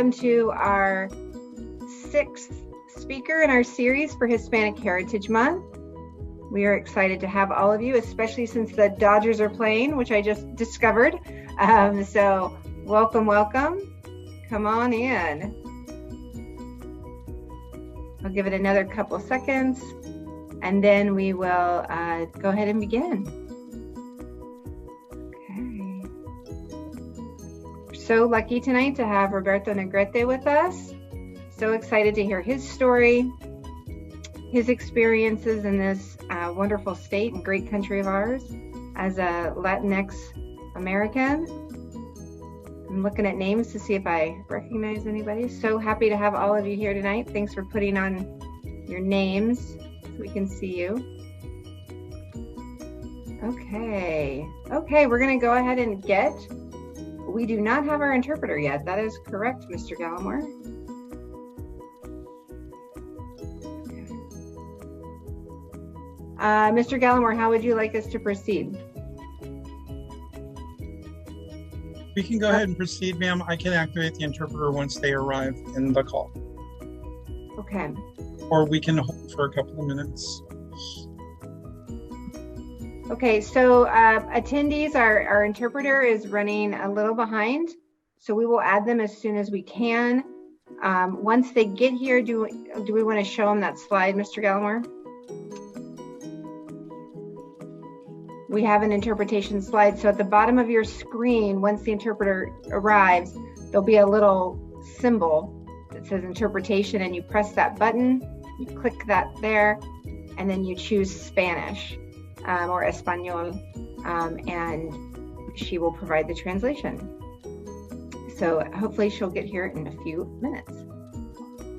welcome to our 6th speaker in our series for Hispanic Heritage Month. We are excited to have all of you, especially since the Dodgers are playing, which I just discovered. So welcome, welcome. Come on in. I'll give it another couple seconds, and then we will go ahead and begin. Okay. We're so lucky tonight to have Roberto Negrete with us. So excited to hear his story, his experiences in this wonderful state and great country of ours as a Latinx American. I'm looking at names to see if I recognize anybody. So happy to have all of you here tonight. Thanks for putting on your names so we can see you. Okay, we're gonna go ahead and we do not have our interpreter yet. That is correct, Mr. Gallimore. Mr. Gallimore, how would you like us to proceed? We can go ahead and proceed, ma'am. I can activate the interpreter once they arrive in the call. Okay. Or we can hold for a couple of minutes. Okay, so attendees, our interpreter is running a little behind, so we will add them as soon as we can. Once they get here, do we want to show them that slide, Mr. Gallimore? We have an interpretation slide. So at the bottom of your screen, once the interpreter arrives, there'll be a little symbol that says interpretation, and you press that button, you click that there, and then you choose Spanish or Espanol, and she will provide the translation. So hopefully she'll get here in a few minutes.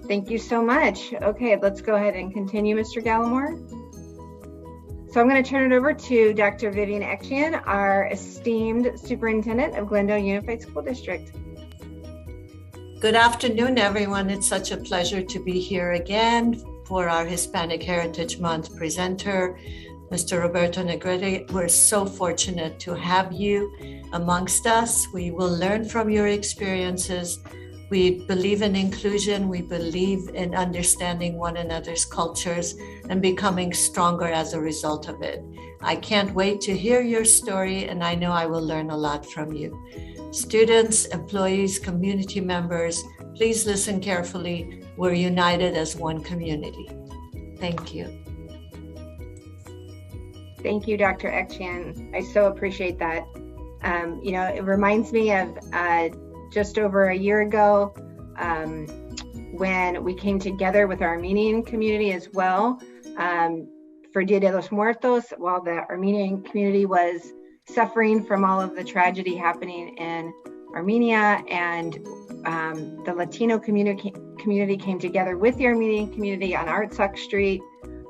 Thank you so much. Okay, let's go ahead and continue, Mr. Gallimore. So I'm going to turn it over to Dr. Vivian Ekchian, our esteemed superintendent of Glendale Unified School District. Good afternoon, everyone. It's such a pleasure to be here again for our Hispanic Heritage Month presenter, Mr. Roberto Negrete. We're so fortunate to have you amongst us. We will learn from your experiences. We believe in inclusion. We believe in understanding one another's cultures and becoming stronger as a result of it. I can't wait to hear your story, and I know I will learn a lot from you. Students, employees, community members, please listen carefully. We're united as one community. Thank you. Thank you, Dr. Ekchian. I so appreciate that. It reminds me of just over a year ago, when we came together with our Armenian community as well for Dia de los Muertos, while the Armenian community was suffering from all of the tragedy happening in Armenia, and the Latino community came together with the Armenian community on Artsakh Street,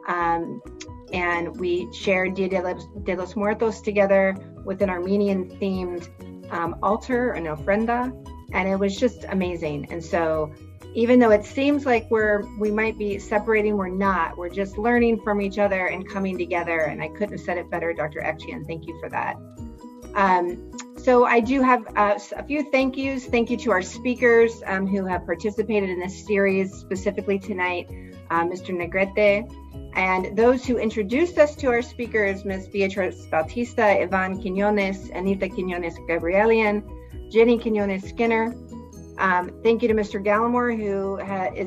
and we shared Dia de los Muertos together with an Armenian-themed altar, an ofrenda, and it was just amazing. And so even though it seems like we might be separating, we're not. We're just learning from each other and coming together, and I couldn't have said it better, Dr. Ekchian. Thank you for that. So I do have a few thank yous. Thank you to our speakers who have participated in this series, specifically tonight, Mr. Negrete, and those who introduced us to our speakers, Ms. Beatriz Bautista, Ivan Quinones, Anita Quinones Gabrielian, Jenny Quinones Skinner. Thank you to Mr. Gallimore, who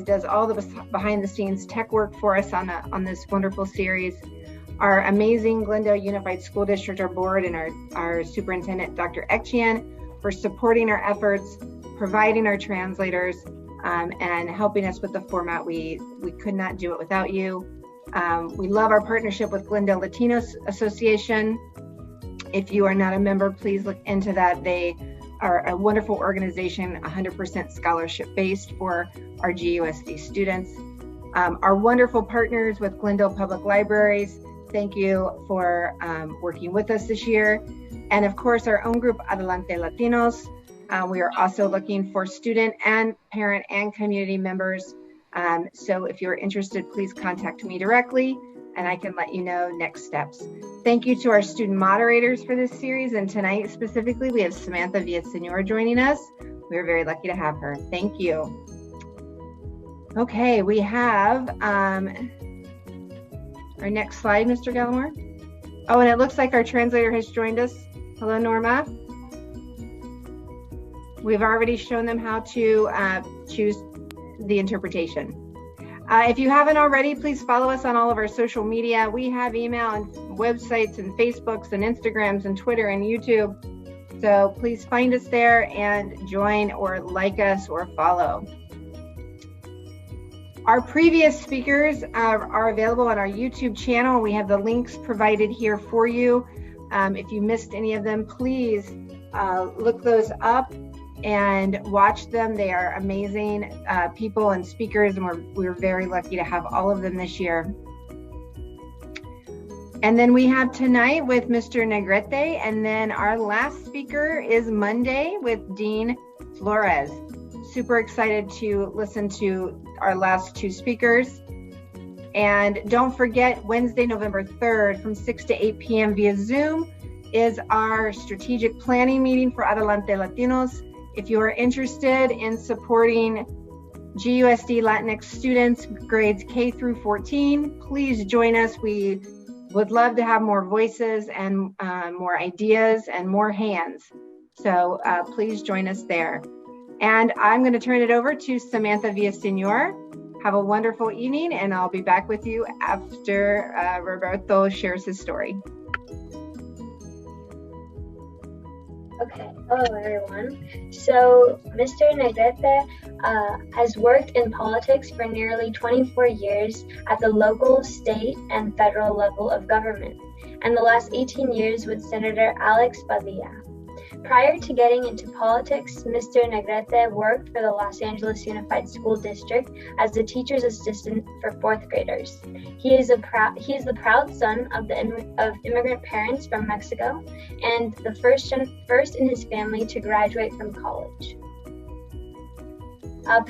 does all the behind the scenes tech work for us on this wonderful series. Our amazing Glendale Unified School District, our board, and our superintendent, Dr. Ekchian, for supporting our efforts, providing our translators, and helping us with the format. We could not do it without you. We love our partnership with Glendale Latinos Association. If you are not a member, please look into that. They are a wonderful organization, 100% scholarship based for our GUSD students. Our wonderful partners with Glendale Public Libraries, thank you for working with us this year. And of course, our own group, Adelante Latinos. We are also looking for student and parent and community members. So if you're interested, please contact me directly and I can let you know next steps. Thank you to our student moderators for this series. And tonight specifically, we have Samantha Villaseñor joining us. We're very lucky to have her. Thank you. Okay, we have our next slide, Mr. Gallimore. Oh, and it looks like our translator has joined us. Hello, Norma. We've already shown them how to choose the interpretation. If you haven't already, please follow us on all of our social media. We have email and websites and Facebooks and Instagrams and Twitter and YouTube. So please find us there and join or like us or follow. Our previous speakers are available on our YouTube channel. We have the links provided here for you. If you missed any of them, please look those up and watch them. They are amazing people and speakers, and we're very lucky to have all of them this year. And then we have tonight with Mr. Negrete, and then our last speaker is Monday with Dean Flores. Super excited to listen to our last two speakers. And don't forget, Wednesday, November 3rd from 6 to 8 p.m. via Zoom is our strategic planning meeting for Adelante Latinos. If you are interested in supporting GUSD Latinx students, grades K through 14, please join us. We would love to have more voices and more ideas and more hands. So please join us there. And I'm going to turn it over to Samantha Villaseñor. Have a wonderful evening, and I'll be back with you after Roberto shares his story. Okay, hello everyone. So Mr. Negrete has worked in politics for nearly 24 years at the local, state, and federal level of government, and the last 18 years with Senator Alex Padilla. Prior to getting into politics, Mr. Negrete worked for the Los Angeles Unified School District as a teacher's assistant for fourth graders. He is the proud son of immigrant parents from Mexico and the first in his family to graduate from college.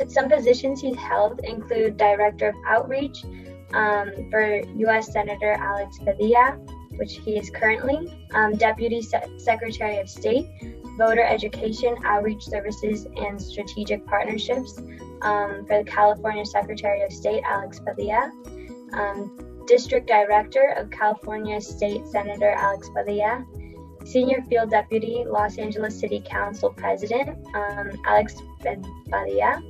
Some positions he's held include Director of Outreach for U.S. Senator Alex Padilla, which he is currently, Deputy Secretary of State, Voter Education, Outreach Services, and Strategic Partnerships for the California Secretary of State, Alex Padilla, District Director of California State Senator Alex Padilla, Senior Field Deputy, Los Angeles City Council President, Alex Padilla,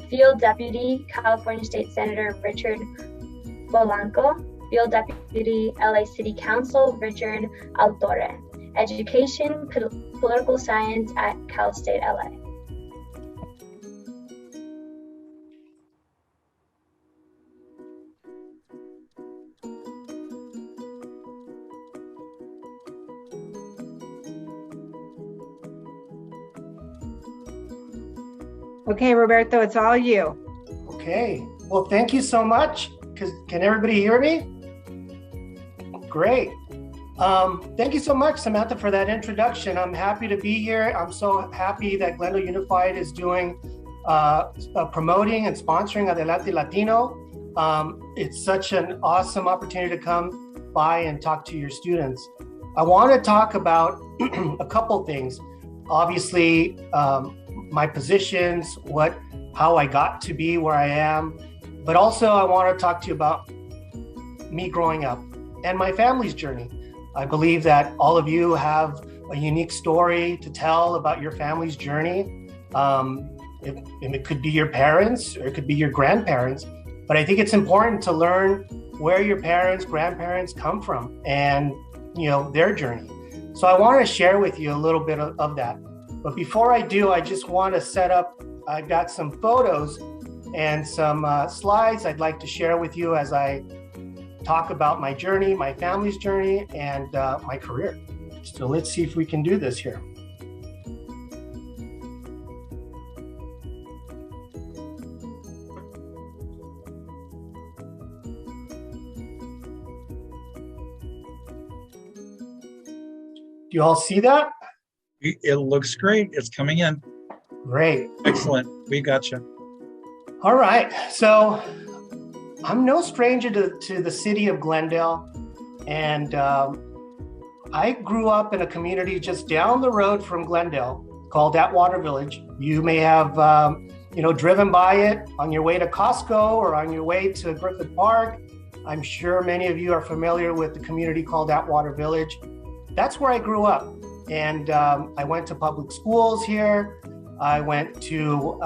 Field Deputy, California State Senator Richard Polanco, Field Deputy, LA City Council, Richard Altore. Education, Political Science at Cal State LA. Okay, Roberto, it's all you. Okay, well, thank you so much. Can everybody hear me? Great. Thank you so much, Samantha, for that introduction. I'm happy to be here. I'm so happy that Glendale Unified is doing promoting and sponsoring Adelante Latino. It's such an awesome opportunity to come by and talk to your students. I want to talk about a couple things. Obviously, my positions, how I got to be where I am, but also I want to talk to you about me growing up and my family's journey. I believe that all of you have a unique story to tell about your family's journey. It could be your parents or it could be your grandparents, but I think it's important to learn where your parents, grandparents come from and their journey. So I want to share with you a little bit of that. But before I do, I just want to set up, I've got some photos and some slides I'd like to share with you as I talk about my journey, my family's journey, and my career. So let's see if we can do this here. Do you all see that? It looks great. It's coming in. Great. Excellent. We got you. All right. So I'm no stranger to the city of Glendale. And I grew up in a community just down the road from Glendale called Atwater Village. You may have, driven by it on your way to Costco or on your way to Griffith Park. I'm sure many of you are familiar with the community called Atwater Village. That's where I grew up. And I went to public schools here. I went to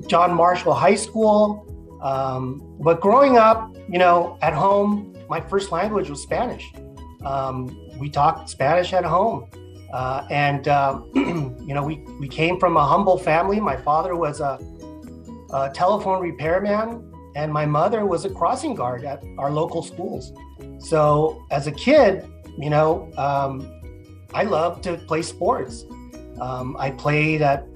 John Marshall High School. But growing up, at home, my first language was Spanish. We talked Spanish at home. We came from a humble family. My father was a telephone repairman, and my mother was a crossing guard at our local schools. So as a kid, I loved to play sports. I played at,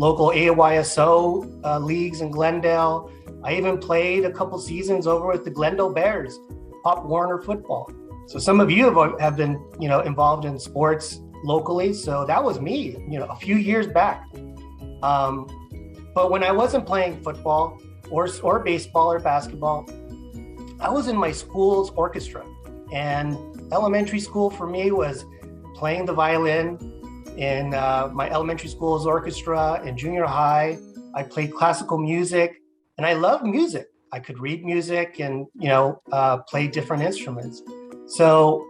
local AYSO leagues in Glendale. I even played a couple seasons over with the Glendale Bears, Pop Warner football. So some of you have been, involved in sports locally. So that was me, a few years back. But when I wasn't playing football or baseball or basketball, I was in my school's orchestra. And elementary school for me was playing the violin in my elementary school's orchestra. In junior high, I played classical music, and I loved music. I could read music and, play different instruments. So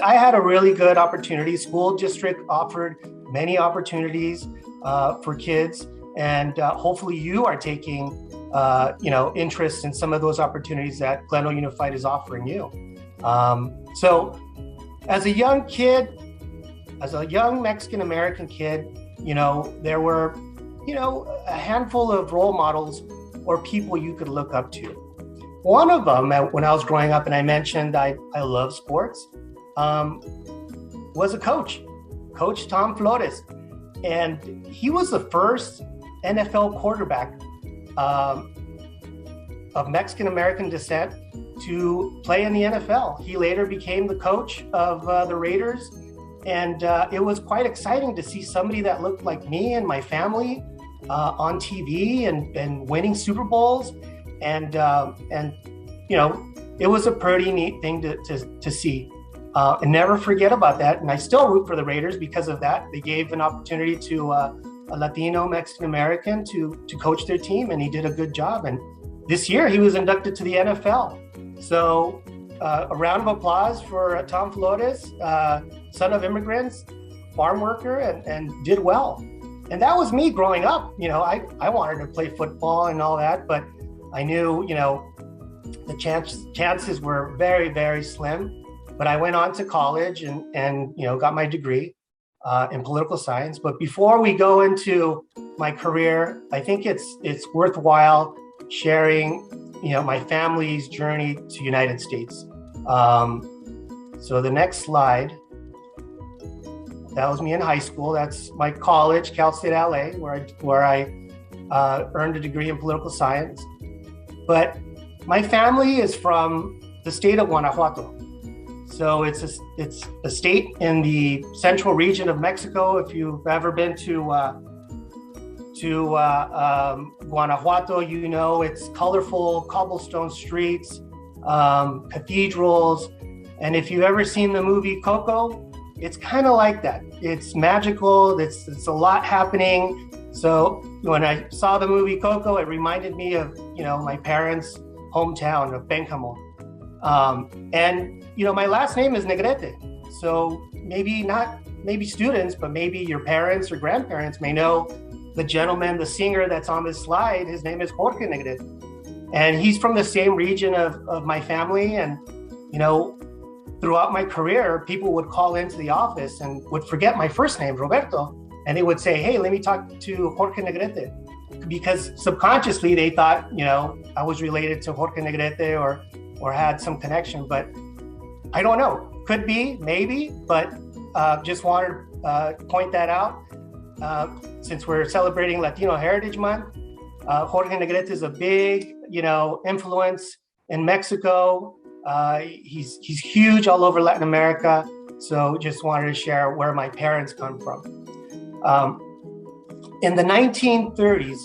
I had a really good opportunity. School district offered many opportunities for kids, and hopefully you are taking, interest in some of those opportunities that Glendale Unified is offering you. So as a young Mexican-American kid, there were, a handful of role models or people you could look up to. One of them, when I was growing up, and I mentioned I love sports, was a coach, Coach Tom Flores. And he was the first NFL quarterback of Mexican-American descent to play in the NFL. He later became the coach of the Raiders. And it was quite exciting to see somebody that looked like me and my family on TV and winning Super Bowls. And it was a pretty neat thing to see. And never forget about that. And I still root for the Raiders because of that. They gave an opportunity to a Latino Mexican-American to coach their team, and he did a good job. And this year he was inducted to the NFL. So a round of applause for Tom Flores, son of immigrants, farm worker, and did well. And that was me growing up. I wanted to play football and all that, but I knew, the chances were very, very slim. But I went on to college and got my degree in political science. But before we go into my career, I think it's worthwhile sharing, my family's journey to United States. So the next slide, that was me in high school. That's my college, Cal State LA, where I earned a degree in political science. But my family is from the state of Guanajuato. So it's a state in the central region of Mexico. If you've ever been to Guanajuato, it's colorful cobblestone streets, cathedrals. And if you've ever seen the movie Coco, it's kind of like that. It's magical. It's a lot happening. So when I saw the movie Coco, it reminded me of, my parents' hometown of Pénjamo. And my last name is Negrete. So maybe students, but maybe your parents or grandparents may know the gentleman, the singer that's on this slide. His name is Jorge Negrete. And he's from the same region of my family. And, throughout my career, people would call into the office and would forget my first name, Roberto. And they would say, hey, let me talk to Jorge Negrete. Because subconsciously they thought, I was related to Jorge Negrete or had some connection, but I don't know. Could be, maybe, but just wanted to point that out. Since we're celebrating Latino Heritage Month, Jorge Negrete is a big, influence in Mexico. He's huge all over Latin America. So just wanted to share where my parents come from. In the 1930s,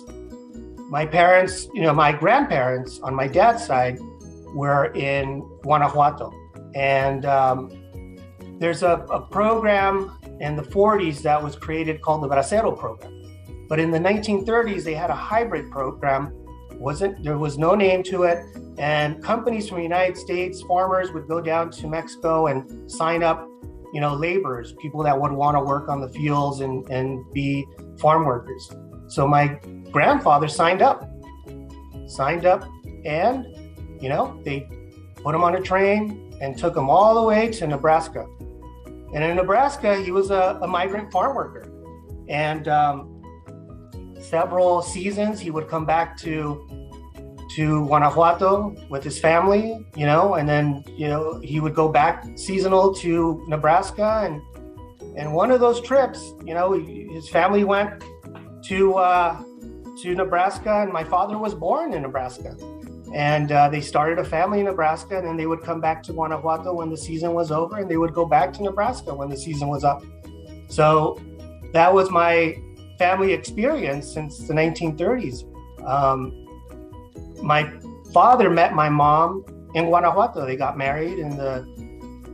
my parents, my grandparents on my dad's side were in Guanajuato. And there's a program in the 40s that was created called the Bracero program. But in the 1930s, they had a hybrid program. There was no name to it. And companies from the United States, farmers would go down to Mexico and sign up, laborers, people that would want to work on the fields and be farm workers. So my grandfather signed up and, they put him on a train and took him all the way to Nebraska. And in Nebraska, he was a migrant farm worker. And several seasons, he would come back to Guanajuato with his family, and then, he would go back seasonal to Nebraska. And one of those trips, his family went to Nebraska, and my father was born in Nebraska. And they started a family in Nebraska, and then they would come back to Guanajuato when the season was over, and they would go back to Nebraska when the season was up. So that was my family experience since the 1930s. My father met my mom in Guanajuato. They got married in the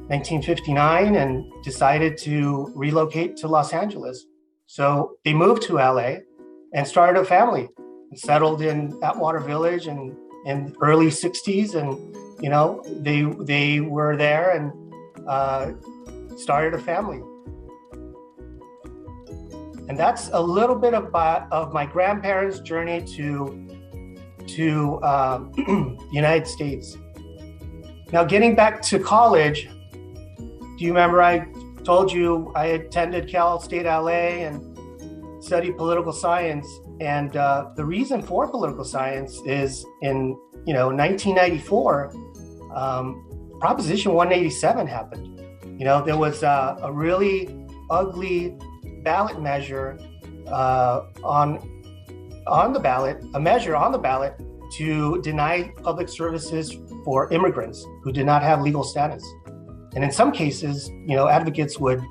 1959 and decided to relocate to Los Angeles. So they moved to LA and started a family and settled in Atwater Village in early 60s. And, they were there and started a family. And that's a little bit of my grandparents' journey to United States. Now, getting back to college, do you remember I told you I attended Cal State LA and studied political science? And the reason for political science is in 1994, Proposition 187 happened. There was a really ugly ballot measure on the ballot, a measure on the ballot to deny public services for immigrants who did not have legal status. And in some cases, advocates would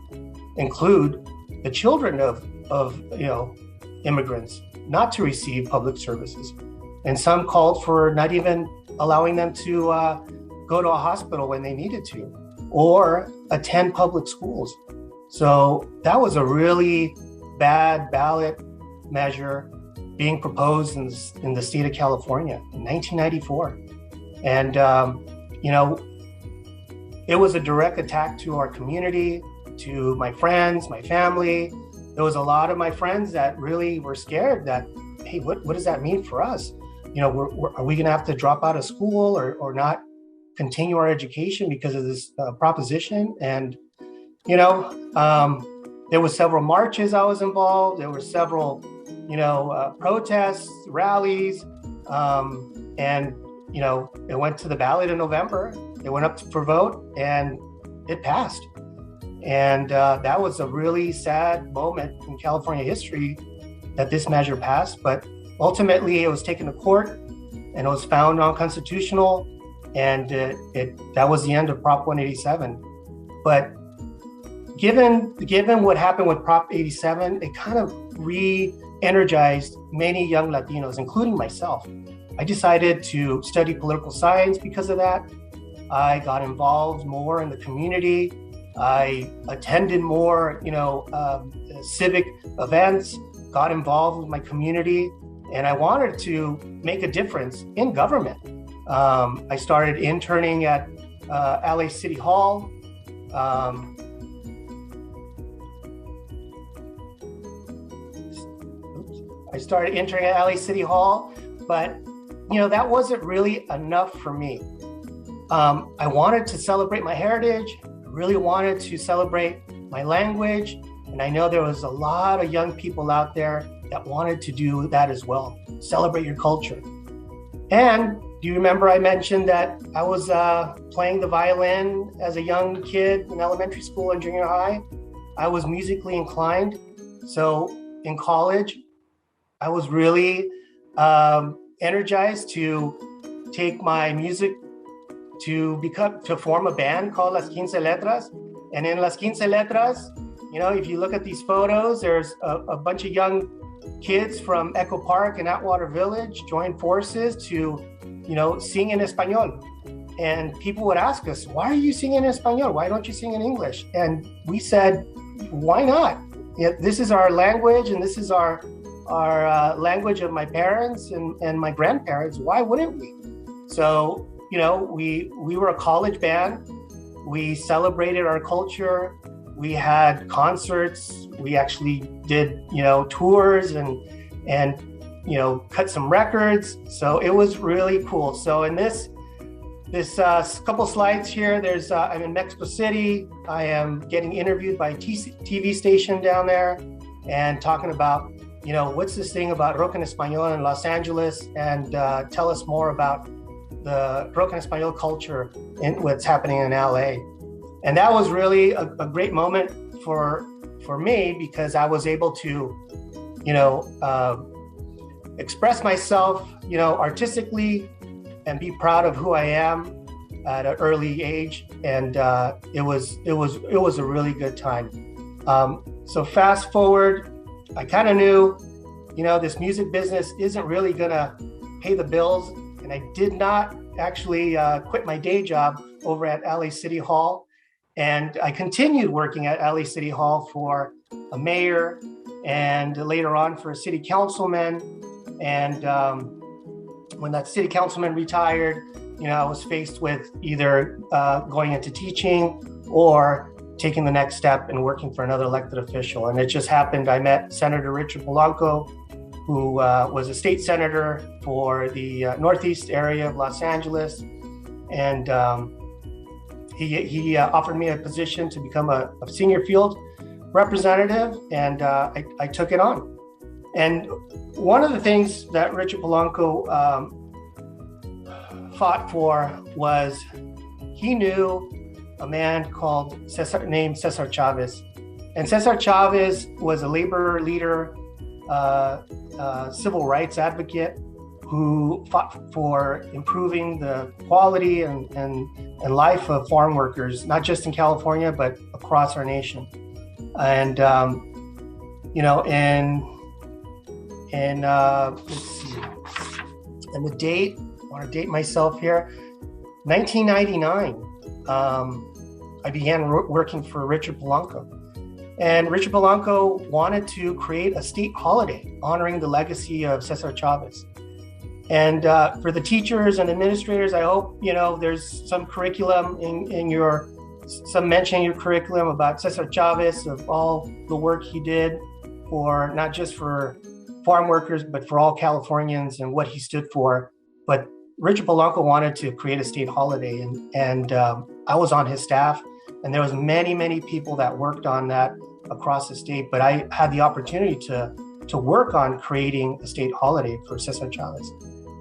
include the children of immigrants not to receive public services. And some called for not even allowing them to go to a hospital when they needed to, or attend public schools. So that was a really bad ballot measure being proposed in the state of California in 1994. And, it was a direct attack to our community, to my friends, my family. There was a lot of my friends that really were scared that, hey, what does that mean for us? Are we gonna have to drop out of school or not continue our education because of this proposition? And, there was several marches I was involved. There were several, protests, rallies, and, it went to the ballot in November. It went up for vote and it passed. And that was a really sad moment in California history that this measure passed. But ultimately, it was taken to court and it was found unconstitutional. And that was the end of Prop 187. But given what happened with Prop 87, it kind of re-energized many young Latinos, including myself. I decided to study political science because of that. I got involved more in the community. I attended more, civic events, got involved with my community, and I wanted to make a difference in government. I started interning at LA City Hall. I started interning at LA City Hall, but that wasn't really enough for me. I wanted to celebrate my heritage. I really wanted to celebrate my language. And I know there was a lot of young people out there that wanted to do that as well. Celebrate your culture. And do you remember I mentioned that I was playing the violin as a young kid in elementary school and junior high? I was musically inclined. So in college, I was really energized to take my music to form a band called Las Quince Letras. And in Las Quince Letras, if you look at these photos, there's a bunch of young kids from Echo Park and Atwater Village joined forces to, sing in Espanol. And people would ask us, why are you singing in Espanol? Why don't you sing in English? And we said, why not? This is our language, and this is our language of my parents and my grandparents. Why wouldn't we? So, we were a college band. We celebrated our culture. We had concerts. We actually did, tours and cut some records. So it was really cool. So in this couple slides here, I'm in Mexico City. I am getting interviewed by a TV station down there and talking about, what's this thing about rock en español in Los Angeles, and tell us more about the rock en español culture and what's happening in LA. And that was really a great moment for me, because I was able to, express myself, artistically, and be proud of who I am at an early age. And it was a really good time. So fast forward, I kind of knew, this music business isn't really gonna pay the bills. And I did not actually quit my day job over at LA City Hall. And I continued working at LA City Hall for a mayor, and later on for a city councilman. And when that city councilman retired, I was faced with either going into teaching or taking the next step and working for another elected official. And it just happened, I met Senator Richard Polanco, who was a state senator for the Northeast area of Los Angeles. And he offered me a position to become a senior field representative, and I took it on. And one of the things that Richard Polanco fought for was, he knew a man named Cesar Chavez. And Cesar Chavez was a labor leader, civil rights advocate, who fought for improving the quality and life of farm workers, not just in California, but across our nation. And, let's see, and the date, I want to date myself here, 1999, I began working for Richard Polanco. And Richard Polanco wanted to create a state holiday honoring the legacy of Cesar Chavez. And for the teachers and administrators, I hope, there's some curriculum some mention in your curriculum about Cesar Chavez, of all the work he did for, not just for farm workers, but for all Californians, and what he stood for. But Richard Polanco wanted to create a state holiday, and I was on his staff, and there was many people that worked on that across the state. But I had the opportunity to work on creating a state holiday for Cesar Chavez.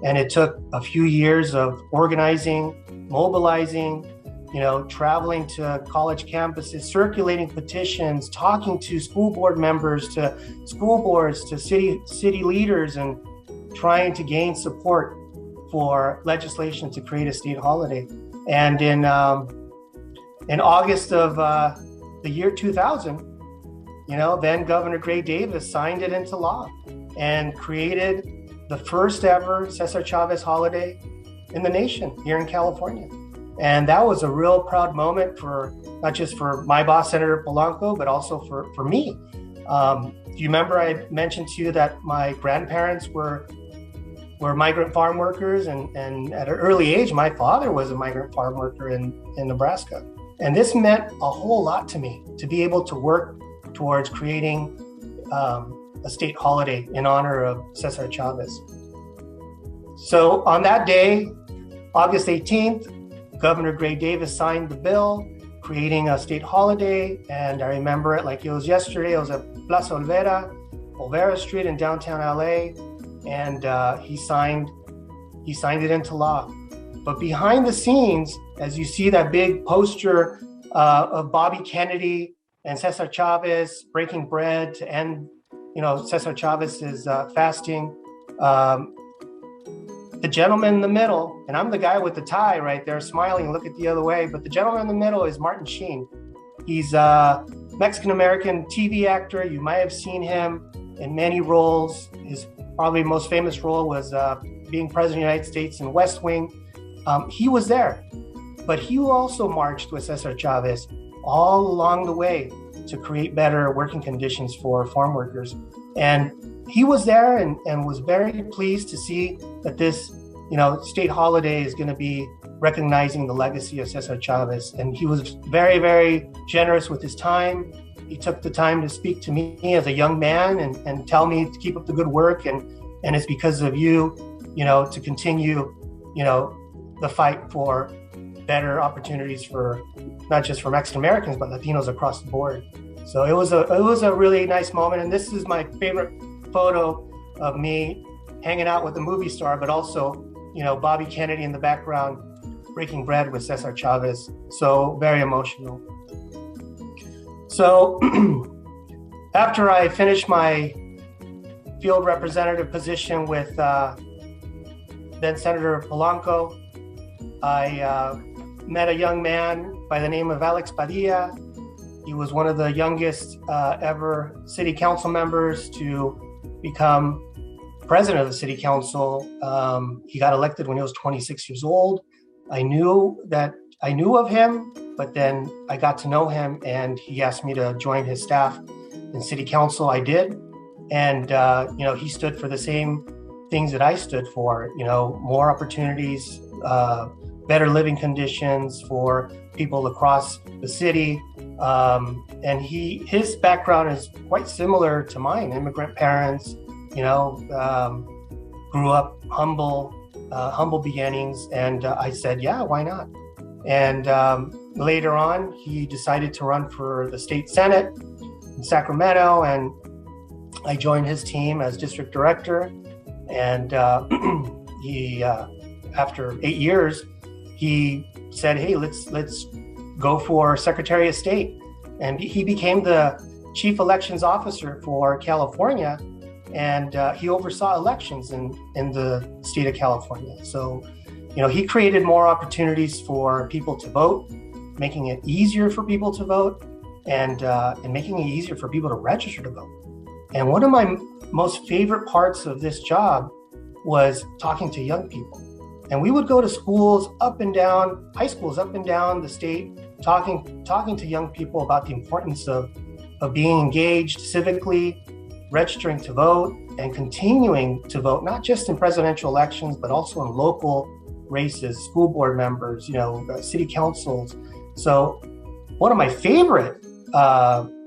And it took a few years of organizing, mobilizing, traveling to college campuses, circulating petitions, talking to school board members, to school boards, to city leaders, and trying to gain support for legislation to create a state holiday. And in August of the year 2000, then Governor Gray Davis signed it into law and created the first ever Cesar Chavez holiday in the nation here in California. And that was a real proud moment for, not just for my boss, Senator Polanco, but also for me. Do you remember I mentioned to you that my grandparents were migrant farm workers, and at an early age, my father was a migrant farm worker in Nebraska. And this meant a whole lot to me, to be able to work towards creating a state holiday in honor of Cesar Chavez. So on that day, August 18th, Governor Gray Davis signed the bill creating a state holiday, and I remember it like it was yesterday. It was at Plaza Olvera Street in downtown LA, and he signed it into law. But behind the scenes, as you see that big poster of Bobby Kennedy and Cesar Chavez breaking bread to end, Cesar Chavez's fasting. The gentleman in the middle, and I'm the guy with the tie right there smiling, look at the other way, but the gentleman in the middle is Martin Sheen. He's a Mexican-American TV actor. You might have seen him in many roles. His probably most famous role was being President of the United States in West Wing. He was there, but he also marched with Cesar Chavez all along the way to create better working conditions for farm workers. And he was there and was very pleased to see that this, state holiday is going to be recognizing the legacy of Cesar Chavez. And he was very, very generous with his time. He took the time to speak to me as a young man and tell me to keep up the good work. And it's because of you, to continue, the fight for better opportunities for not just for Mexican Americans, but Latinos across the board. So it was a really nice moment. And this is my favorite photo of me hanging out with a movie star, but also, Bobby Kennedy in the background, breaking bread with Cesar Chavez. So very emotional. So after I finished my field representative position with then Senator Polanco, I met a young man by the name of Alex Padilla. He was one of the youngest ever city council members to become president of the city council. He got elected when he was 26 years old. I knew of him, but then I got to know him and he asked me to join his staff in city council. I did. And, he stood for the same things that I stood for, more opportunities, better living conditions for people across the city. And his background is quite similar to mine. Immigrant parents, grew up humble beginnings. And I said, yeah, why not? And later on, he decided to run for the state Senate in Sacramento. And I joined his team as district director. And he, after 8 years, he said, hey, let's go for Secretary of State. And he became the chief elections officer for California. And he oversaw elections in the state of California. So, he created more opportunities for people to vote, making it easier for people to vote, and making it easier for people to register to vote. And one of my most favorite parts of this job was talking to young people. And we would go to schools up and down, high schools up and down the state, talking to young people about the importance of being engaged civically, registering to vote, and continuing to vote, not just in presidential elections, but also in local races, school board members, city councils. So one of my favorite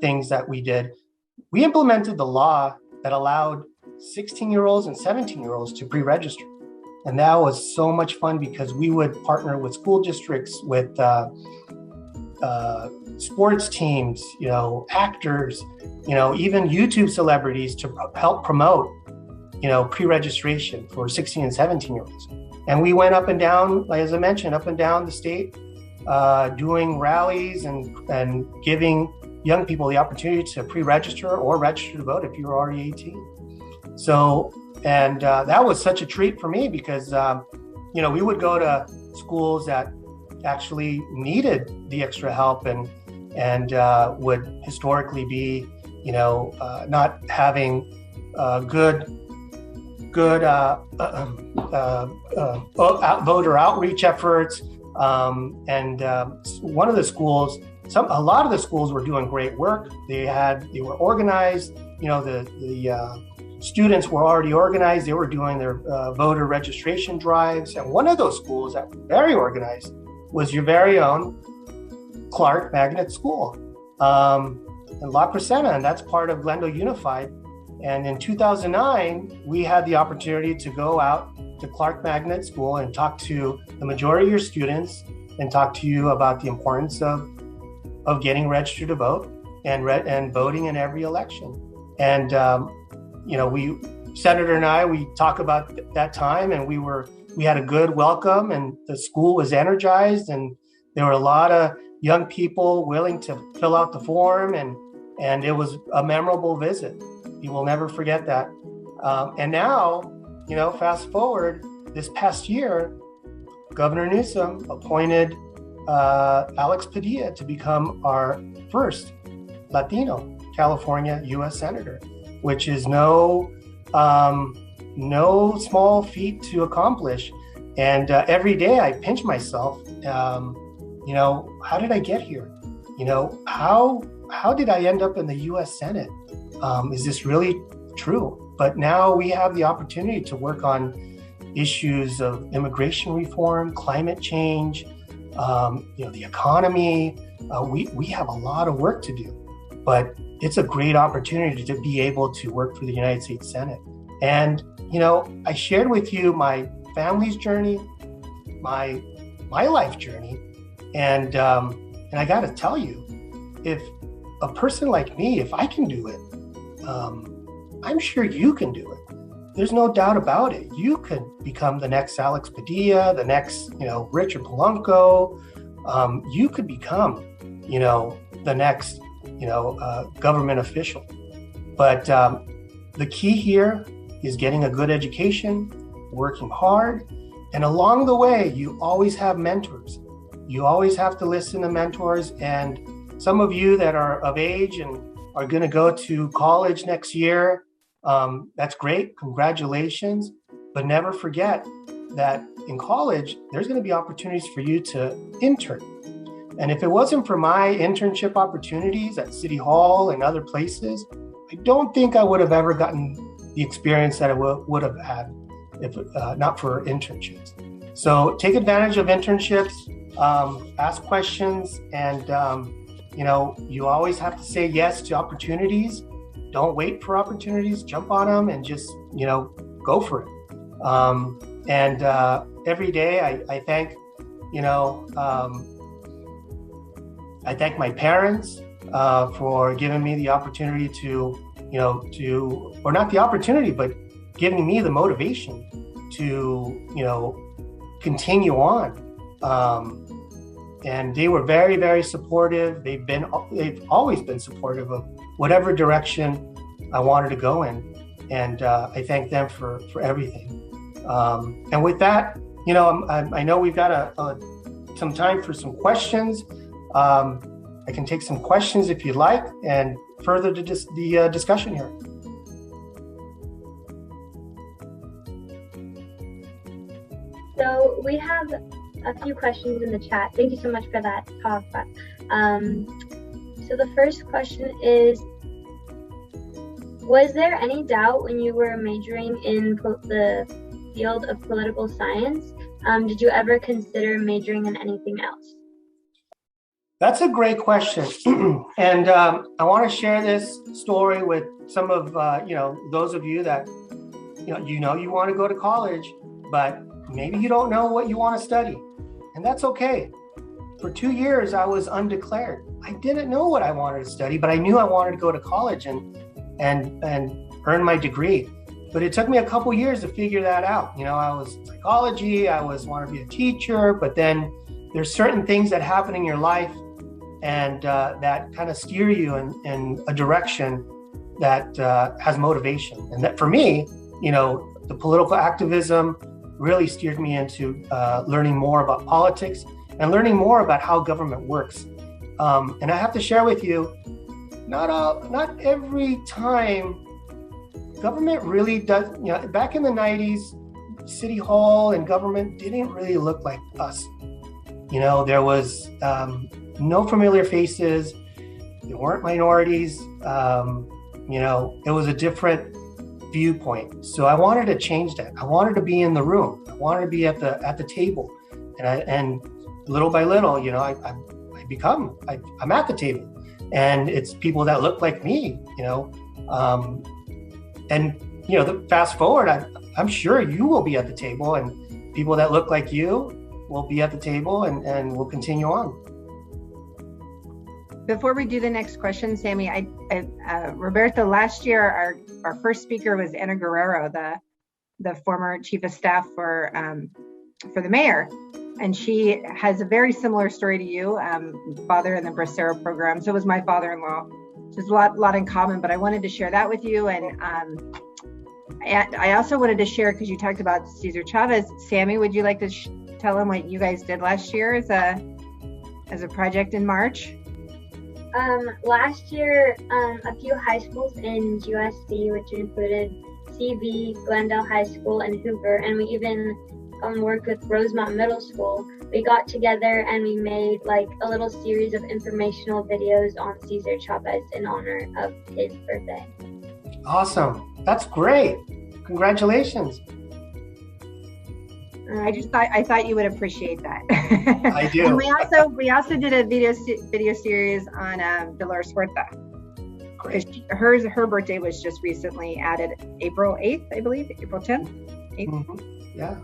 things that we did, we implemented the law that allowed 16-year-olds and 17-year-olds to pre-register. And that was so much fun because we would partner with school districts, with sports teams, actors, even YouTube celebrities to help promote, pre-registration for 16 and 17-year-olds. And we went up and down, like as I mentioned, up and down the state, doing rallies and giving young people the opportunity to pre-register or register to vote if you were already 18. So, and that was such a treat for me because, we would go to schools that actually needed the extra help and would historically be, not having good voter outreach efforts. One of the schools, a lot of the schools were doing great work. They were organized. The students were already organized. They were doing their voter registration drives. And one of those schools that were very organized was your very own Clark Magnet School in La Crescenta, and that's part of Glendale Unified. And in 2009, we had the opportunity to go out to Clark Magnet School and talk to the majority of your students and talk to you about the importance of getting registered to vote and voting in every election. And Senator and I, we talk about that time, and we had a good welcome, and the school was energized, and there were a lot of young people willing to fill out the form, and it was a memorable visit. You will never forget that. And now, fast forward, this past year, Governor Newsom appointed Alex Padilla to become our first Latino California U.S. Senator, which is no small feat to accomplish. And every day I pinch myself, how did I get here? you know, how did I end up in the U.S. Senate? Is this really true? But now we have the opportunity to work on issues of immigration reform, climate change, you know, the economy. We have a lot of work to do, but it's a great opportunity to be able to work for the United States Senate. And, you know, I shared with you my family's journey, my life journey, and I got to tell you, if a person like me, if I can do it, I'm sure you can do it. There's no doubt about it. You could become the next Alex Padilla, the next, you know, Richard Polanco. You could become, you know, the next, you know, government official. But the key here is getting a good education, working hard, and along the way, you always have mentors. You always have to listen to mentors. And some of you that are of age and are going to go to college next year, that's great. Congratulations. But never forget that in college, there's going to be opportunities for you to intern. And if it wasn't for my internship opportunities at City Hall and other places, I don't think I would have ever gotten the experience that I would have had if not for internships. So take advantage of internships, ask questions, and you know, you always have to say yes to opportunities. Don't wait for opportunities, jump on them and just, you know, go for it. And every day I thank, you know, I thank my parents for giving me the opportunity to, you know, or not the opportunity, but giving me the motivation to, you know, continue on. And they were very, very supportive. They've always been supportive of whatever direction I wanted to go in. And I thank them for everything. And with that, you know, I know we've got some time for some questions. I can take some questions if you'd like and further the discussion here. So we have a few questions in the chat. Thank you so much for that talk. So the first question is, was there any doubt when you were majoring in the field of political science? Did you ever consider majoring in anything else? That's a great question. And I want to share this story with some of, you know, those of you that, you know you want to go to college, but maybe you don't know what you want to study. And that's okay. For 2 years, I was undeclared. I didn't know what I wanted to study, but I knew I wanted to go to college and earn my degree. But it took me a couple years to figure that out. You know, I was psychology, I wanted to be a teacher, but then there's certain things that happen in your life and that kind of steer you in a direction that has motivation. And that for me, you know, the political activism really steered me into learning more about politics and learning more about how government works. And I have to share with you, not every time government really does, you know, back in the 90s, City Hall and government didn't really look like us. You know, there was no familiar faces, there weren't minorities, you know, it was a different viewpoint. So I wanted to change that. I wanted to be in the room. I wanted to be at the table. And little by little, you know, I'm at the table. And it's people that look like me, you know. And, you know, fast forward, I'm sure you will be at the table and people that look like you will be at the table and we'll continue on. Before we do the next question, Sammy, Roberto, last year, our first speaker was Ana Guerrero, the former chief of staff for the mayor. And she has a very similar story to you, father in the Bracero program. So was my father-in-law. So there's a lot in common, but I wanted to share that with you. And I also wanted to share, because you talked about Cesar Chavez. Sammy, would you like to tell him what you guys did last year as a project in March? Last year, a few high schools in GUSD, which included CV, Glendale High School, and Hoover, and we even worked with Rosemont Middle School, we got together and we made like a little series of informational videos on Cesar Chavez in honor of his birthday. Awesome. That's great. Congratulations. I thought you would appreciate that. I do. And we also did a video series on Dolores Huerta. Her birthday was just recently added April 8th, I believe, April 10th. 8th. Mm-hmm. Yeah.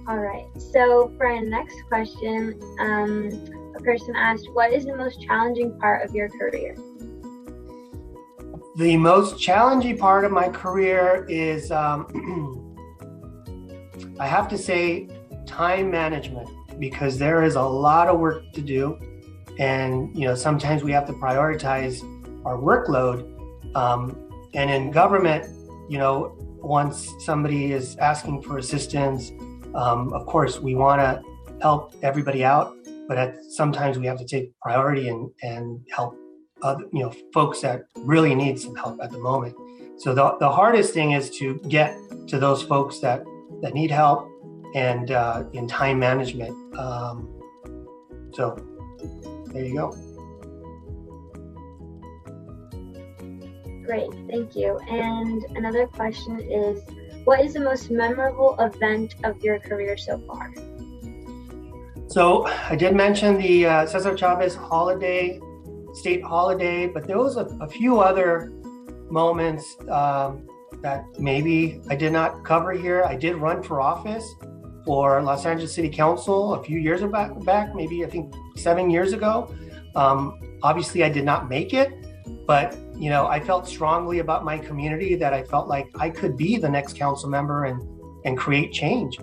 All right. So for our next question, a person asked, what is the most challenging part of your career? The most challenging part of my career is, I have to say, time management, because there is a lot of work to do. And, sometimes we have to prioritize our workload. And in government, once somebody is asking for assistance, of course, we want to help everybody out, but sometimes we have to take priority and help other, folks that really need some help at the moment. So the hardest thing is to get to those folks that need help and in time management. So there you go. Great, thank you. And another question is, what is the most memorable event of your career so far? So I did mention the Cesar Chavez holiday, state holiday, but there was a few other moments that maybe I did not cover here. I did run for office for Los Angeles City Council a few years back, maybe I think 7 years ago. Obviously I did not make it, but I felt strongly about my community that I felt like I could be the next council member and create change.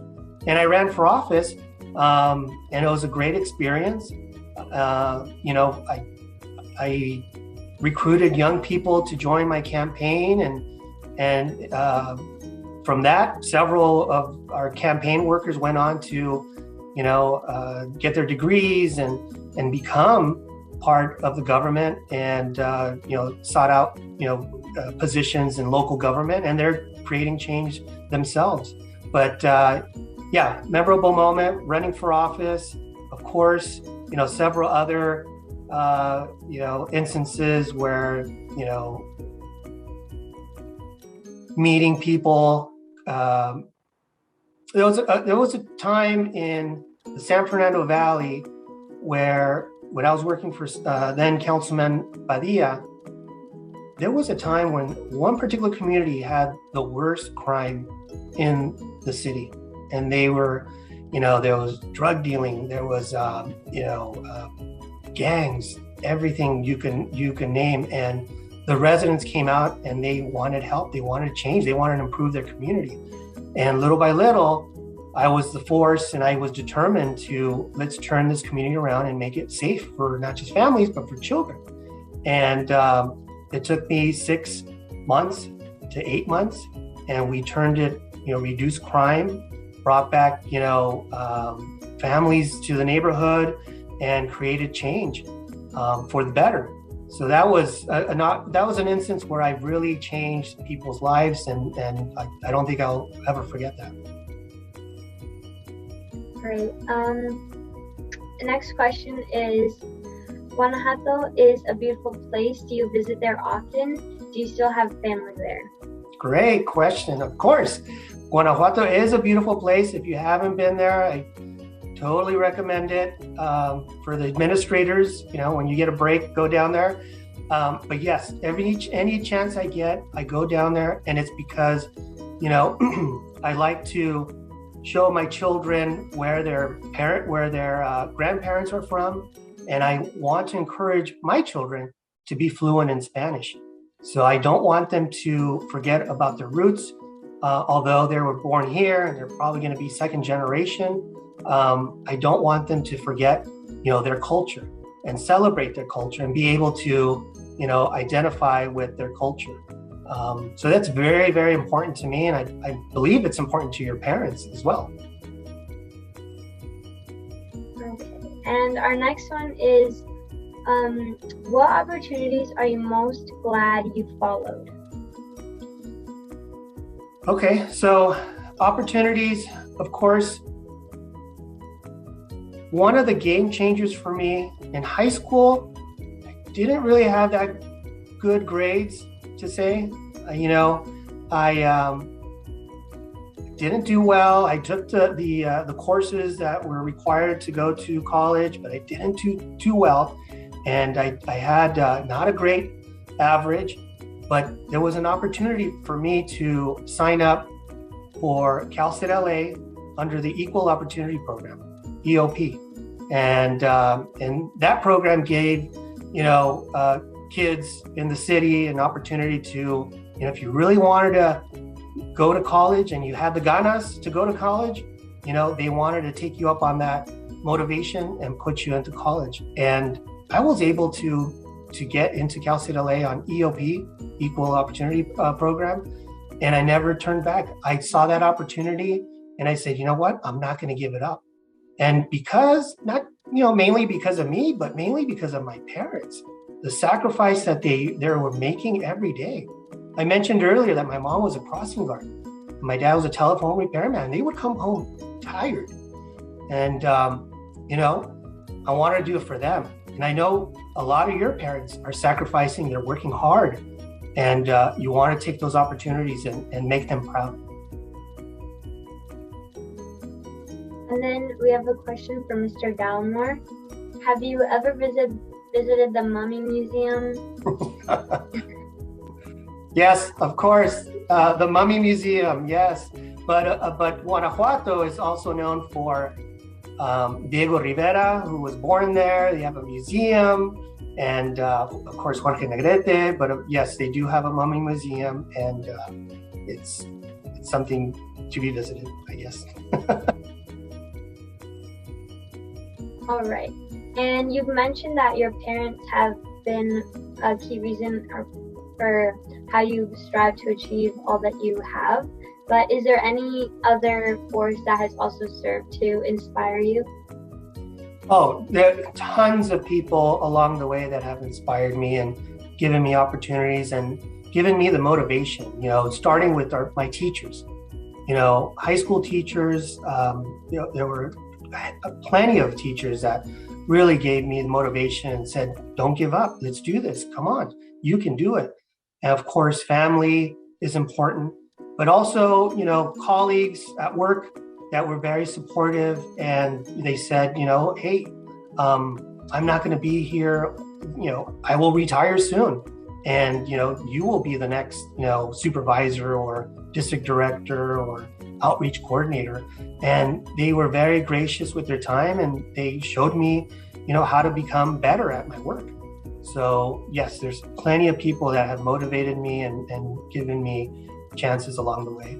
And I ran for office, and it was a great experience. I recruited young people to join my campaign, and from that, several of our campaign workers went on to, get their degrees and become part of the government, and sought out positions in local government, and they're creating change themselves. But memorable moment, running for office, of course, several other instances where meeting people. There was a time in the San Fernando Valley where, when I was working for then Councilman Padilla, there was a time when one particular community had the worst crime in the city, and they were, there was drug dealing, there was, gangs, everything you can name, and the residents came out and they wanted help, they wanted change, they wanted to improve their community, and little by little, I was the force, and I was determined to let's turn this community around and make it safe for not just families, but for children. And it took me 6 months to 8 months, and we turned it, reduced crime, brought back, families to the neighborhood, and created change for the better. So that was an instance where I really changed people's lives, and I don't think I'll ever forget that. Great. The next question is, Guanajuato is a beautiful place. Do you visit there often? Do you still have family there? Great question. Of course. Guanajuato is a beautiful place. If you haven't been there, I totally recommend it. For the administrators, when you get a break, go down there. But yes, any chance I get, I go down there, and it's because, I like to show my children where their grandparents are from, and I want to encourage my children to be fluent in Spanish. So I don't want them to forget about their roots, although they were born here and they're probably going to be second generation. I don't want them to forget, their culture and celebrate their culture and be able to, identify with their culture. So that's very, very important to me, and I believe it's important to your parents as well. Okay. And our next one is, what opportunities are you most glad you followed? Okay, so opportunities, of course. One of the game changers for me in high school, I didn't really have that good grades to say. I didn't do well. I took the courses that were required to go to college, but I didn't do too well. And I had not a great average, but there was an opportunity for me to sign up for Cal State LA under the Equal Opportunity Program, EOP. And that program gave, kids in the city an opportunity to, if you really wanted to go to college and you had the ganas to go to college, they wanted to take you up on that motivation and put you into college. And I was able to get into Cal State LA on EOP, Equal Opportunity Program, and I never turned back. I saw that opportunity and I said, you know what, I'm not going to give it up. And because, not, mainly because of me, but mainly because of my parents, the sacrifice that they were making every day. I mentioned earlier that my mom was a crossing guard. And my dad was a telephone repairman. They would come home tired. And, I want to do it for them. And I know a lot of your parents are sacrificing, they're working hard. And you want to take those opportunities and make them proud. And then we have a question from Mr. Gallimore. Have you ever visited the Mummy Museum? Yes, of course, the Mummy Museum, yes. But Guanajuato is also known for Diego Rivera, who was born there. They have a museum, and of course, Roberto Negrete. But yes, they do have a Mummy Museum, and it's something to be visited, I guess. All right. And you've mentioned that your parents have been a key reason for how you strive to achieve all that you have. But is there any other force that has also served to inspire you? Oh, there are tons of people along the way that have inspired me and given me opportunities and given me the motivation, starting with my teachers. High school teachers, there were plenty of teachers that really gave me the motivation and said, don't give up, let's do this, come on, you can do it. And of course, family is important, but also, colleagues at work that were very supportive, and they said, hey, I'm not going to be here, I will retire soon. And, you will be the next, supervisor or district director or outreach coordinator. And they were very gracious with their time, and they showed me, how to become better at my work. So yes, there's plenty of people that have motivated me and given me chances along the way.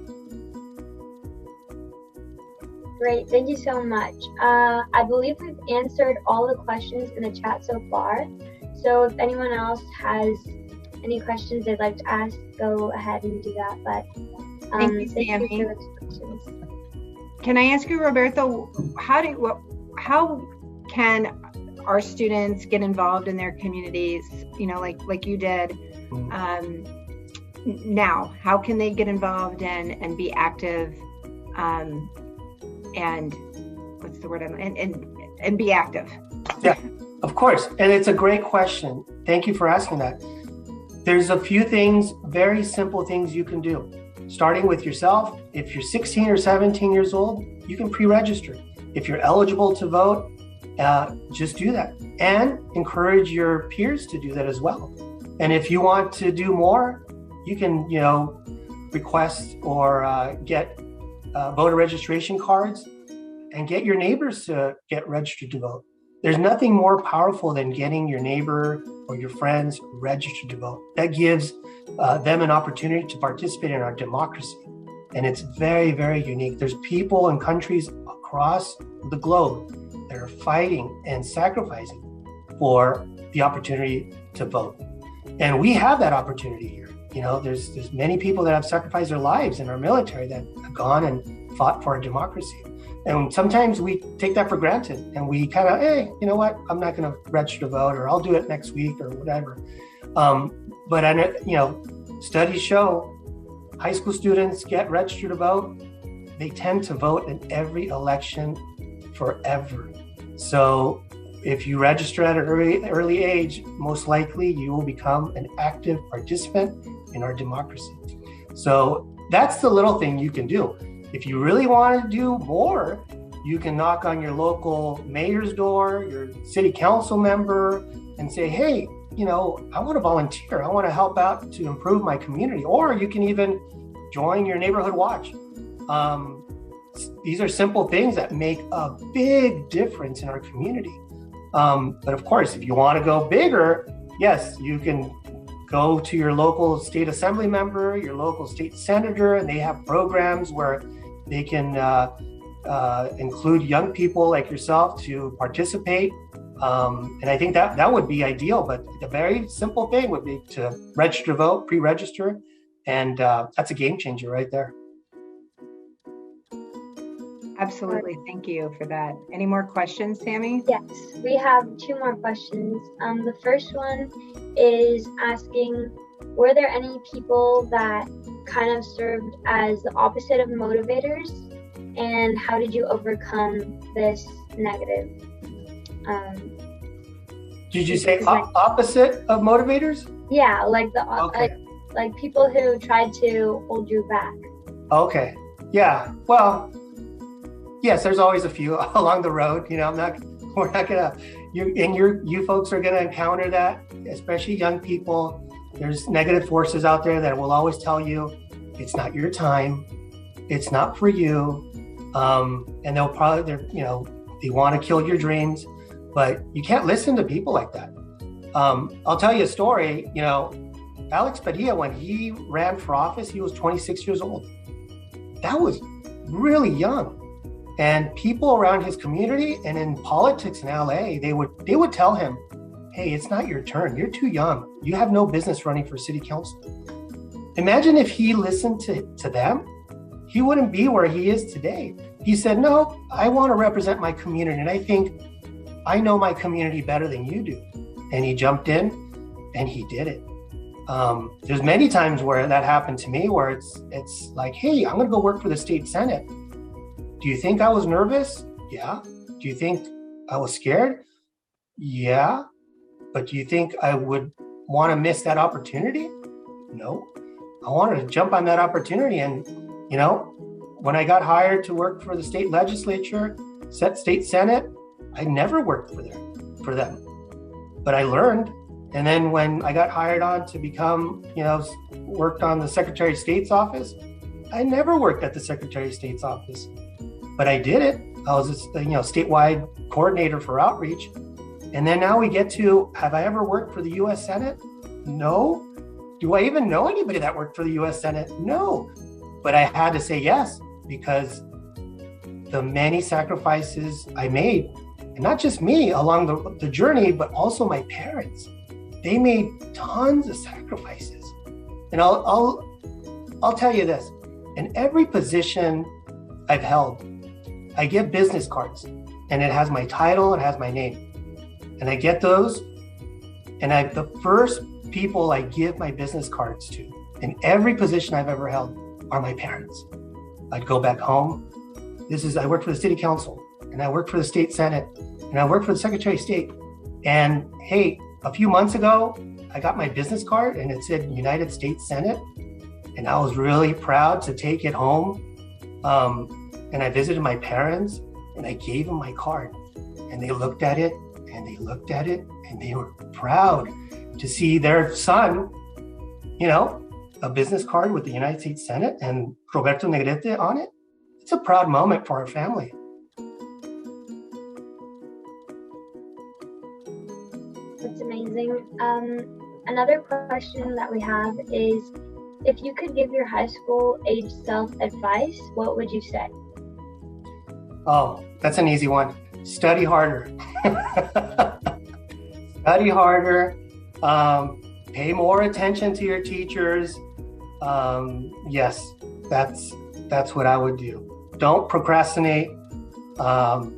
Great, thank you so much. I believe we've answered all the questions in the chat so far. So if anyone else has any questions they'd like to ask, go ahead and do that. But thank you, Sammy. for those questions. Can I ask you, Roberto, how can our students get involved in their communities, like you did now? How can they get involved and be active and what's the word? And be active? Yeah, of course. And it's a great question. Thank you for asking that. There's a few things, very simple things you can do. Starting with yourself. If you're 16 or 17 years old, you can pre-register. If you're eligible to vote, just do that, and encourage your peers to do that as well. And if you want to do more, you can, request or get voter registration cards and get your neighbors to get registered to vote. There's nothing more powerful than getting your neighbor or your friends registered to vote. That gives them an opportunity to participate in our democracy. And it's very, very unique. There's people and countries across the globe that are fighting and sacrificing for the opportunity to vote. And we have that opportunity here. There's many people that have sacrificed their lives in our military that have gone and fought for our democracy. And sometimes we take that for granted and we kind of, hey, you know what? I'm not going to register to vote, or I'll do it next week or whatever. But I know, studies show high school students get registered to vote they tend to vote in every election forever. So if you register at an early age, most likely you will become an active participant in our democracy. So that's the little thing you can do. If you really want to do more, you can knock on your local mayor's door, your city council member, and say, hey, you know, I want to volunteer. I want to help out to improve my community. Or you can even join your neighborhood watch. These are simple things that make a big difference in our community. But of course, if you want to go bigger, yes, you can go to your local state assembly member, your local state senator, and they have programs where they can include young people like yourself to participate. And I think that would be ideal, but the very simple thing would be to register to vote, pre-register, and that's a game changer right there. Absolutely. Thank you for that. Any more questions, Sammy? Yes, we have 2 more questions. The first one is asking, were there any people that kind of served as the opposite of motivators? And how did you overcome this negative? Did you say opposite of motivators? Yeah, like the Okay. like people who tried to hold you back. Okay. Yeah. Well, yes, there's always a few along the road. You know, we're not gonna, you folks are gonna encounter that, especially young people. There's negative forces out there that will always tell you it's not your time, it's not for you, and they'll probably, they want to kill your dreams, but you can't listen to people like that. I'll tell you a story. You know, Alex Padilla, when he ran for office, he was 26 years old. That was really young. And people around his community and in politics in LA, they would tell him, hey, it's not your turn. You're too young. You have no business running for city council. Imagine if he listened to them, he wouldn't be where he is today. He said, no, I want to represent my community. And I think I know my community better than you do. And he jumped in and he did it. There's many times where that happened to me where it's like, hey, I'm going to go work for the state Senate. Do you think I was nervous? Yeah. Do you think I was scared? Yeah. But do you think I would want to miss that opportunity? No. I wanted to jump on that opportunity. And, you know, when I got hired to work for the state legislature, state Senate, I never worked for them. But I learned. And then when I got hired on to become, worked on the Secretary of State's office, I never worked at the Secretary of State's office. But I did it. I was a statewide coordinator for outreach. And then now we get to, have I ever worked for the U.S. Senate? No. Do I even know anybody that worked for the U.S. Senate? No. But I had to say yes, because the many sacrifices I made, and not just me along the journey, but also my parents, they made tons of sacrifices. And I'll tell you this, in every position I've held, I get business cards and it has my title, it has my name. And I get those, and the first people I give my business cards to in every position I've ever held are my parents. I'd go back home. I worked for the city council, and I worked for the state Senate, and I worked for the Secretary of State. And hey, a few months ago, I got my business card and it said United States Senate. And I was really proud to take it home. And I visited my parents and I gave them my card, and they looked at it and they looked at it and they were proud to see their son, a business card with the United States Senate and Roberto Negrete on it. It's a proud moment for our family. That's amazing. Another question that we have is, if you could give your high school age self advice, what would you say? Oh, that's an easy one. Study harder. Study harder. Pay more attention to your teachers. Yes, that's what I would do. Don't procrastinate. Of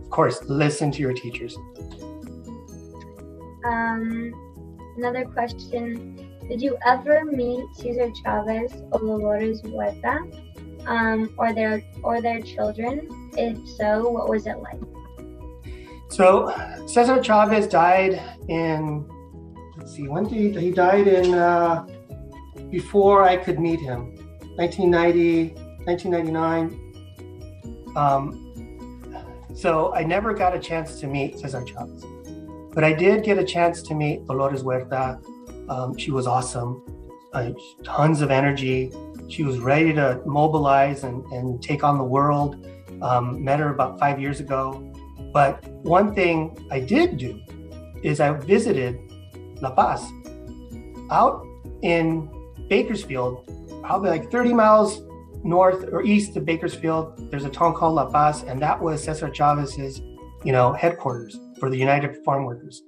course, listen to your teachers. Another question. Did you ever meet Cesar Chavez or Dolores Huerta? or their children? If so, what was it like? So Cesar Chavez died in, when did he died in, before I could meet him, 1990, 1999. So I never got a chance to meet Cesar Chavez, but I did get a chance to meet Dolores Huerta. She was awesome, tons of energy. She was ready to mobilize and take on the world. Met her about 5 years ago. But one thing I did do is I visited La Paz out in Bakersfield, probably like 30 miles north or east of Bakersfield. There's a town called La Paz, and that was Cesar Chavez's, headquarters for the United Farm Workers.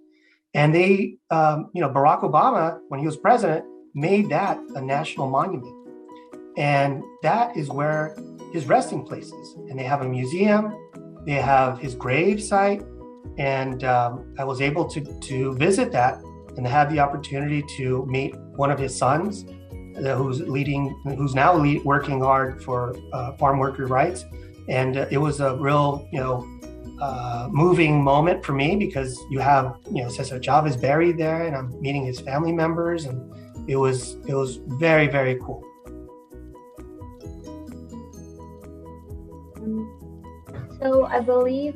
And they, Barack Obama, when he was president, made that a national monument. And that is where his resting place is. And they have a museum, they have his grave site. And I was able to visit that and have the opportunity to meet one of his sons, who's now working hard for farm worker rights. And it was a real, moving moment for me, because you have, Cesar Chavez buried there, and I'm meeting his family members, and it was very, very cool. So I believe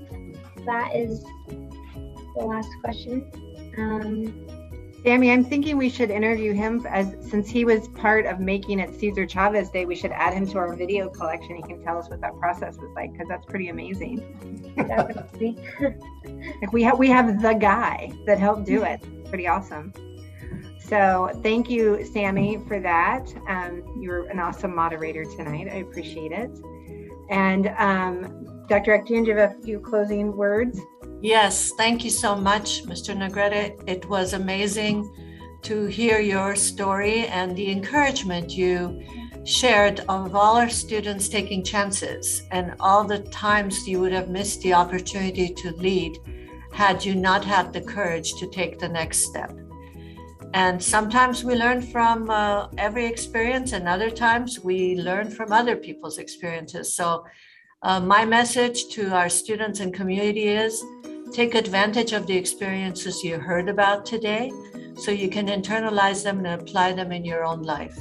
that is the last question. Sammy, I'm thinking we should interview him, since he was part of making it Cesar Chavez Day. We should add him to our video collection. He can tell us what that process was like, because that's pretty amazing. Definitely. Like we have the guy that helped do it. Pretty awesome. So thank you, Sammy, for that. You're an awesome moderator tonight. I appreciate it. And Dr. Ektian, do you have a few closing words? Yes, thank you so much, Mr. Negrete. It was amazing to hear your story and the encouragement you shared of all our students taking chances and all the times you would have missed the opportunity to lead had you not had the courage to take the next step. And sometimes we learn from every experience, and other times we learn from other people's experiences. So my message to our students and community is take advantage of the experiences you heard about today so you can internalize them and apply them in your own life.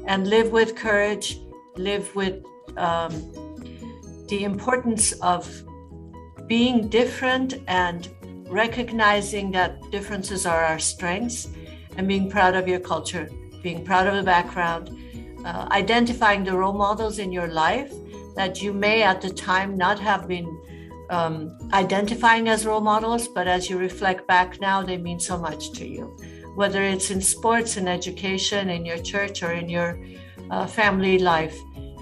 And live with courage, live with the importance of being different and recognizing that differences are our strengths, and being proud of your culture, being proud of the background, identifying the role models in your life that you may at the time not have been identifying as role models, but as you reflect back now, they mean so much to you. Whether it's in sports, in education, in your church, or in your family life,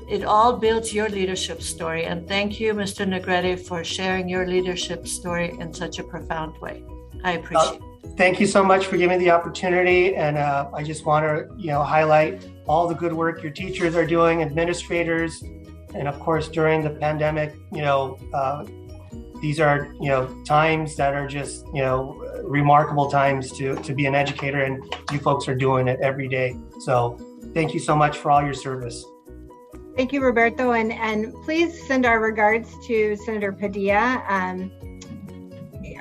it all builds your leadership story. And thank you, Mr. Negrete, for sharing your leadership story in such a profound way. I appreciate it. Thank you so much for giving me the opportunity. And I just want to, highlight all the good work your teachers are doing, administrators, and of course, during the pandemic, these are, times that are just, remarkable times to be an educator, and you folks are doing it every day. So thank you so much for all your service. Thank you, Roberto. And please send our regards to Senator Padilla.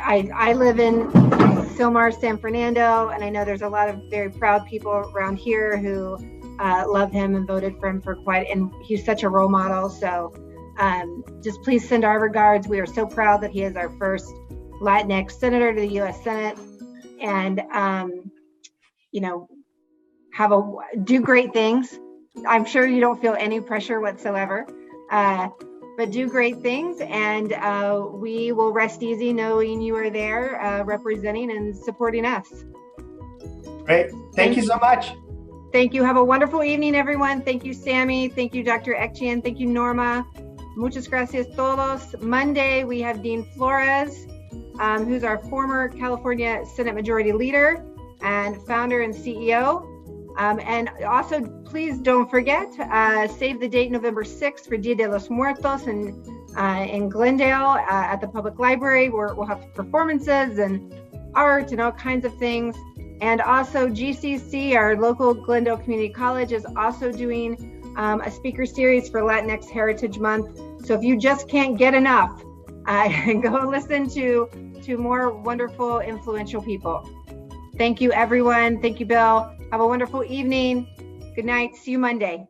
I live in Silmar, San Fernando, and I know there's a lot of very proud people around here who love him and voted for him and he's such a role model. So just please send our regards. We are so proud that he is our first Latinx senator to the U.S. Senate, and do great things. I'm sure you don't feel any pressure whatsoever, but do great things, and we will rest easy knowing you are there representing and supporting us. Great. Thank you so much. Thank you. Have a wonderful evening, everyone. Thank you, Sammy. Thank you, Dr. Ektian. Thank you, Norma. Muchas gracias todos. Monday, we have Dean Flores, who's our former California Senate Majority Leader and founder and CEO. And also, please don't forget, save the date November 6th for Dia de los Muertos in Glendale at the Public Library, where we'll have performances and art and all kinds of things. And also GCC, our local Glendale Community College, is also doing a speaker series for Latinx Heritage Month. So if you just can't get enough, go listen to more wonderful, influential people. Thank you, everyone. Thank you, Bill. Have a wonderful evening. Good night. See you Monday.